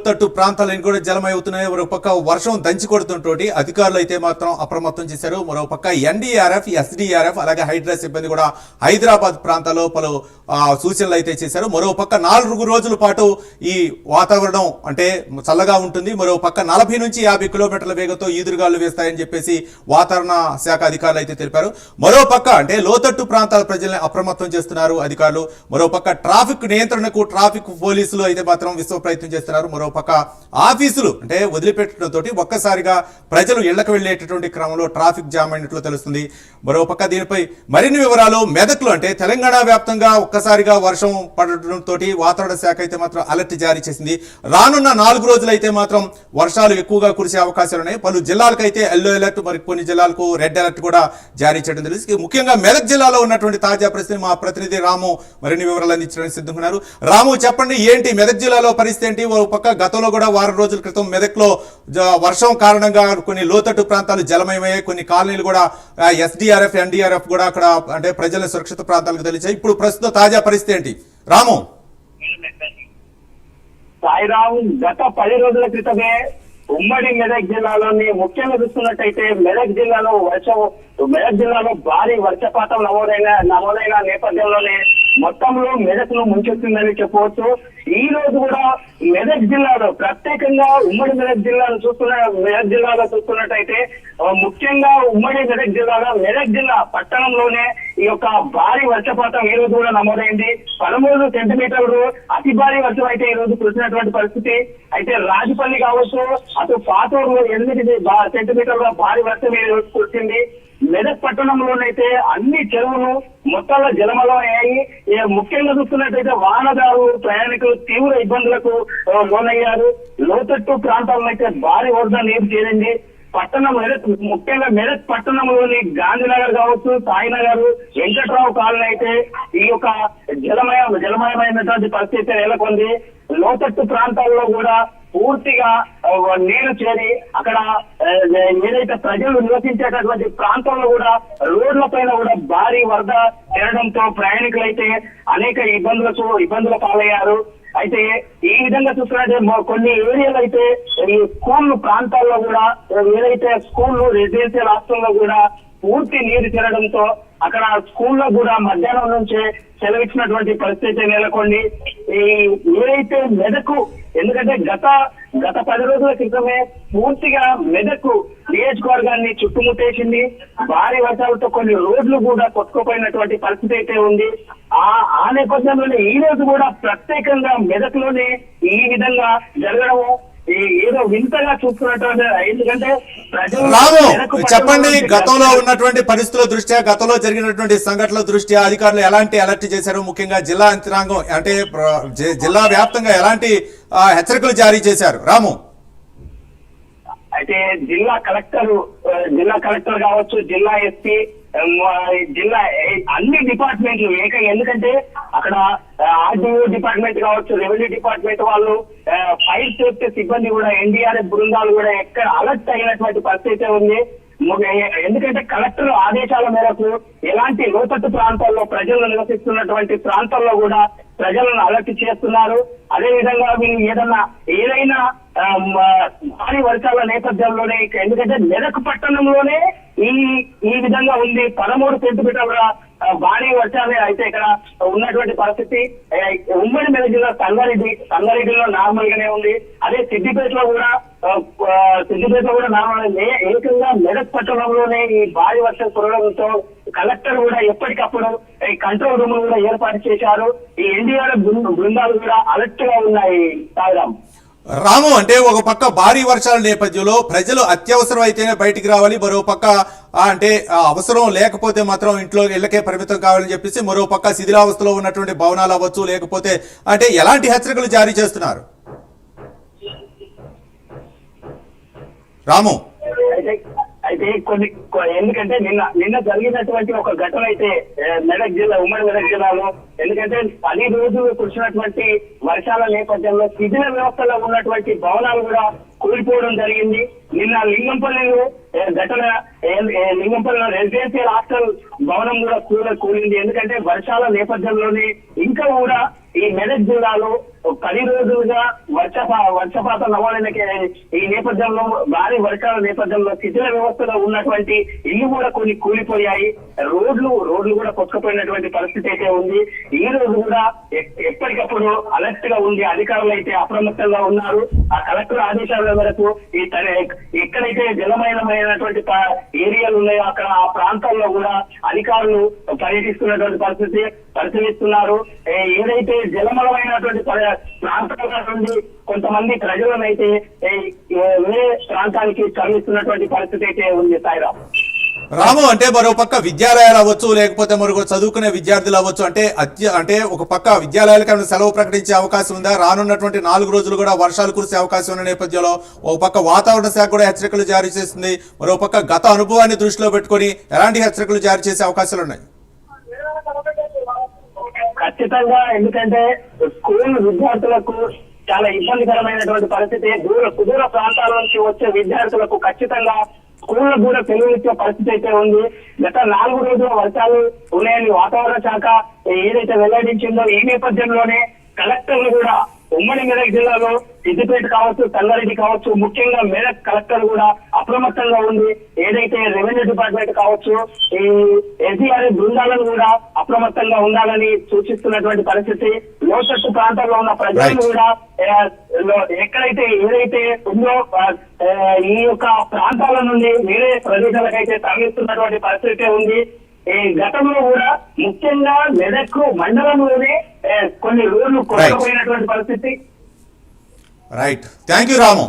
తట్టు ప్రాంతాలన్నీ కూడా జలమవుతున్నాయి. మరో పక్క వర్షం దంచి కొడుతుంటోటి అధికారులు అయితే మాత్రం అప్రమత్తం చేశారు. మరో పక్క ఎన్డీఆర్ఎఫ్, ఎస్డీఆర్ఎఫ్ అలాగే హైడ్రా సిబ్బంది కూడా హైదరాబాద్ ప్రాంతాల్లో పలు సూచనలు అయితే చేశారు. మరో పక్క 4 రోజుల పాటు ఈ వాతావరణం అంటే చల్లగా ఉంటుంది. మరో పక్క 40 నుంచి 50 కిలోమీటర్ల వేగంతో ఈదురుగాలు వేస్తాయని చెప్పేసి వాతావరణ శాఖ అధికారులు అయితే తెలిపారు. మరో పక్క అంటే లోతట్టు ప్రాంతాల ప్రజల్ని అప్రమత్తం చేస్తున్నారు అధికారులు. మరో పక్క ట్రాఫిక్ నియంత్రణకు ట్రాఫిక్ పోలీసులు అయితే మాత్రం విశ్వ ప్రయత్నం చేస్తున్నారు. మరో పక్క ఆఫీసులు అంటే వదిలిపెట్టడంతో ఒక్కసారిగా ప్రజలు ఇళ్లకు వెళ్లేటటువంటి క్రమంలో ట్రాఫిక్ జామ్ అయినట్లు తెలుస్తుంది. మరో పక్క దీనిపై మరిన్ని వివరాలు మెదక్లో అంటే తెలంగాణ వ్యాప్తంగా ఒక్కసారిగా వర్షం పడటంతో వాతావరణ శాఖ అయితే మాత్రం అలర్ట్ జారీ చేసింది. రానున్న 4 రోజులు అయితే మాత్రం వర్షాలు ఎక్కువగా కురిసే అవకాశాలు ఉన్నాయి. పలు జిల్లాలకైతే ఎల్లో అలర్ట్, మరి కొన్ని జిల్లాలకు రెడ్ అలర్ట్ కూడా జారీ చేయడం తెలుసు. ముఖ్యంగా మెదక్ జిల్లాలో ఉన్నటువంటి తాజా పరిస్థితిని మా ప్రతినిధి రాము మరిన్ని వివరాలు అందించడానికి సిద్ధంగా. రాము, చెప్పండి, ఏంటి మెదక్ జిల్లాలో పరిస్థితి ఏంటి? ఒక పక్క గతంలో కూడా వారం రోజుల క్రితం మెదక్లో వర్షం కారణంగా కొన్ని లోతట్టు ప్రాంతాలు జలమయమయ్యాయి. కొన్ని కాలనీలు కూడా ఎస్డీఆర్ఎఫ్, ఎన్డీఆర్ఎఫ్ కూడా అక్కడ అంటే ప్రజల సురక్షిత ప్రాంతాలకు తెలిసాయి. ఇప్పుడు ప్రస్తుత తాజా పరిస్థితి ఏంటి రాము? సాయిరావు, గత 10 రోజుల క్రితమే ఉమ్మడి మెదక్ జిల్లాలోని ముఖ్యంగా చూస్తున్నట్టయితే మెదక్ జిల్లాలో భారీ వర్షపాతం నమోదైన నేపథ్యంలోనే మొత్తంలో మెదక్ ను ముంచెత్తుందని చెప్పవచ్చు. ఈ రోజు కూడా మెదక్ జిల్లాలో ప్రత్యేకంగా ఉమ్మడి మెదక్ జిల్లాలో చూస్తున్నట్టయితే ముఖ్యంగా ఉమ్మడి మెదక్ జిల్లా పట్టణంలోనే ఈ యొక్క భారీ వర్షపాతం ఈ రోజు కూడా నమోదైంది. 13 సెంటీమీటర్లు అతి భారీ వర్షం అయితే ఈ రోజు కురిసినటువంటి పరిస్థితి. అయితే రాజపల్లి కావచ్చు, అటు పాతూరులో 8 సెంటీమీటర్ల భారీ వర్షం ఈ రోజు కురిసింది. మెదక్ పట్టణంలోనైతే అన్ని చెరువులు మొత్తంలో జలమలం అయ్యాయి. ముఖ్యంగా చూస్తున్నట్టయితే వాహనదారులు, ప్రయాణికులు తీవ్ర ఇబ్బందులకు లోనయ్యారు. లోతట్టు ప్రాంతాల్లో అయితే భారీ వరద నీరు చేరింది. ముఖ్యంగా మెదక్ పట్టణంలోని గాంధీనగర్ కావచ్చు, సాయినగర్, వెంకట్రావు కాలనీ అయితే ఈ యొక్క జలమయమైనటువంటి పరిస్థితి నెలకొంది. లోతట్టు ప్రాంతాల్లో కూడా పూర్తిగా నీరు చేరి అక్కడ ఏదైతే ప్రజలు నివసించేటటువంటి ప్రాంతంలో కూడా రోడ్ల పైన కూడా భారీ వరద చేరడంతో ప్రయాణికులైతే అనేక ఇబ్బందుల పాలయ్యారు. అయితే ఈ విధంగా చూసుకుంటే కొన్ని ఏరియాలు అయితే ఈ స్కూల్ ప్రాంతాల్లో కూడా ఏదైతే స్కూళ్ళు, రెసిడెన్షియల్ హాస్టల్లో కూడా పూర్తి నీరు చేరడంతో అక్కడ స్కూల్లో కూడా మధ్యాహ్నం నుంచే సెలవిచ్చినటువంటి పరిస్థితి నెలకొంది. ఏదైతే మెదకు, ఎందుకంటే గత 10 రోజుల క్రితమే పూర్తిగా మెదకు నియోజకవర్గాన్ని చుట్టుముట్టేసింది. భారీ వర్షాలతో కొన్ని రోడ్లు కూడా కొట్టుకుపోయినటువంటి పరిస్థితి అయితే ఉంది. ఆ నేపథ్యంలోనే ఈ రోజు కూడా ప్రత్యేకంగా మెదక్లోనే ఈ విధంగా జరగడము ఏదో వింతగా చూస్తున్నటువంటి. ఎందుకంటే రాము, చెప్పండి, గతంలో ఉన్నటువంటి పరిస్థితుల దృష్ట్యా, గతంలో జరిగినటువంటి సంఘటనల దృష్ట్యా అధికారులు ఎలాంటి అలర్ట్ చేశారు? ముఖ్యంగా జిల్లా యంత్రాంగం అంటే జిల్లా వ్యాప్తంగా ఎలాంటి హెచ్చరికలు జారీ చేశారు రాము? అయితే జిల్లా కలెక్టర్ కావచ్చు, జిల్లా ఎస్పీ, జిల్లా అన్ని డిపార్ట్మెంట్లు ఎందుకంటే అక్కడ ఆర్డీఓ డిపార్ట్మెంట్ కావచ్చు, రెవెన్యూ డిపార్ట్మెంట్ వాళ్ళు, ఫైర్ సేఫ్టీ సిబ్బంది కూడా, ఎన్డీఆర్ఎఫ్ బృందాలు కూడా ఎక్కడ అలర్ట్ అయినటువంటి పరిస్థితి ఉంది. ఎందుకంటే కలెక్టర్ ఆదేశాల మేరకు ఎలాంటి లోతట్టు ప్రాంతాల్లో ప్రజలు నివసిస్తున్నటువంటి ప్రాంతాల్లో కూడా ప్రజలను అలర్ట్ చేస్తున్నారు. అదే విధంగా వీళ్ళు ఏదైనా భారీ వర్షాల నేపథ్యంలోనే, ఎందుకంటే మెదక్ పట్టణంలోనే ఈ విధంగా ఉంది. 13 సెంటీమీటర్ల భారీ వర్షాలే అయితే ఇక్కడ ఉన్నటువంటి పరిస్థితి. ఉమ్మడి మెదక్ జిల్లా సంగారెడ్డిలో నార్మల్ గానే ఉంది. అదే సిద్దిపేటలో కూడా నార్మల్. ఏకంగా మెదక్ పట్టణంలోనే ఈ భారీ వర్షం కురవడంతో కలెక్టర్ కూడా ఎప్పటికప్పుడు ఈ కంట్రోల్ రూమ్ కూడా ఏర్పాటు చేశారు. ఈ ఎన్డీఆర్ఎఫ్ బృందాలు కూడా అలర్ట్ గా ఉన్నాయి. రాము, అంటే ఒక పక్క భారీ వర్షాల నేపథ్యంలో ప్రజలు అత్యవసరం అయితేనే బయటికి రావాలి, మరో పక్క అంటే అవసరం లేకపోతే మాత్రం ఇళ్లకే పరిమితం కావాలని చెప్పేసి మరో పక్క శిథిలావస్థలో ఉన్నటువంటి భవనాలు అవ్వచ్చు, లేకపోతే అంటే ఎలాంటి హెచ్చరికలు జారీ చేస్తున్నారు రాము? అయితే ఎందుకంటే నిన్న జరిగినటువంటి ఒక ఘటన అయితే ఉమ్మడి మెదక్ జిల్లాలో, ఎందుకంటే 10 రోజులు కురిసినటువంటి వర్షాల నేపథ్యంలో శిథిల వ్యవస్థలో ఉన్నటువంటి భవనాలు కూడా కూలిపోవడం జరిగింది. నిన్న లింగంపల్లిలో ఘటన లింగంపల్లిలో రెసిడెన్షియల్ హాస్టల్ భవనం కూడా కూలింది. ఎందుకంటే వర్షాల నేపథ్యంలోనే ఇంకా కూడా ఈ మెదక్ జిల్లాలో 10 రోజులుగా వర్షపాతం నమోదైన ఈ నేపథ్యంలో భారీ వర్షాల నేపథ్యంలో శిథిల వ్యవస్థలో ఉన్నటువంటి ఇల్లు కూడా కొన్ని కూలిపోయాయి. రోడ్లు కూడా కొట్టుకుపోయినటువంటి పరిస్థితి అయితే ఉంది. ఈ రోజు కూడా ఎప్పటికప్పుడు అలర్ట్ గా ఉంది. అధికారులు అయితే అప్రమత్తంగా ఉన్నారు. ఆ కలెక్టర్ ఆదేశాల మేరకు ఎక్కడైతే జలమయమైనటువంటి ఏరియాలు ఉన్నాయో అక్కడ ఆ ప్రాంతాల్లో కూడా అధికారులు పర్యటిస్తున్నటువంటి పరిస్థితి పరిశీలిస్తున్నారు. ఏదైతే జలమయమైనటువంటి ప్రాంతాల నుండి కొంతమంది ప్రజలను అయితే వేరే ప్రాంతానికి తరలిస్తున్నటువంటి పరిస్థితి అయితే ఉంది. సాయిరామ్ రాము, అంటే మరో పక్క విద్యాలయాలు అవ్వచ్చు, లేకపోతే మరొక చదువుకునే విద్యార్థులు అవ్వచ్చు, అంటే ఒక పక్క విద్యాలయాలకు ఏమైనా సెలవు ప్రకటించే అవకాశం ఉందా? రానున్నటువంటి 4 రోజులు కూడా వర్షాలు కురిసే అవకాశం ఉన్న నేపథ్యంలో ఒక పక్క వాతావరణ శాఖ కూడా హెచ్చరికలు జారీ చేస్తుంది. మరో పక్క గత అనుభవాన్ని దృష్టిలో పెట్టుకొని ఎలాంటి హెచ్చరికలు జారీ చేసే అవకాశాలు ఉన్నాయి? ఖచ్చితంగా, ఎందుకంటే స్కూల్ విద్యార్థులకు చాలా ఇబ్బందికరమైనటువంటి పరిస్థితి. సుదూర ప్రాంతాల నుంచి వచ్చే విద్యార్థులకు ఖచ్చితంగా స్కూళ్ళకు కూడా తెలివిచ్చే పరిస్థితి అయితే ఉంది. గత 4 రోజుల వర్షాలు ఉన్నాయని వాతావరణ శాఖ ఏదైతే వెల్లడించిందో ఈ నేపథ్యంలోనే కలెక్టర్లు కూడా ఉమ్మడి మెదక్ జిల్లాలో సిద్దిపేట కావచ్చు, సంగారెడ్డి కావచ్చు, ముఖ్యంగా మెదక్ కలెక్టర్ కూడా అప్రమత్తంగా ఉంది. ఏదైతే రెవెన్యూ డిపార్ట్మెంట్ కావచ్చు, ఈ ఎస్డీఆర్ఎఫ్ బృందాలను కూడా అప్రమత్తంగా ఉండాలని సూచిస్తున్నటువంటి పరిస్థితి. లోతట్టు ప్రాంతాల్లో ఉన్న ప్రజలను కూడా ఎక్కడైతే ఏదైతే ఉందో ఈ యొక్క ప్రాంతాల నుండి వేరే ప్రదేశాలకైతే తరలిస్తున్నటువంటి పరిస్థితి ఉంది. ఈ గతంలో కూడా ముఖ్యంగా మెదక్ మండలంలోనే కొన్ని రోడ్లు కొట్టకపోయినటువంటి పరిస్థితి. Right, thank you Ramu.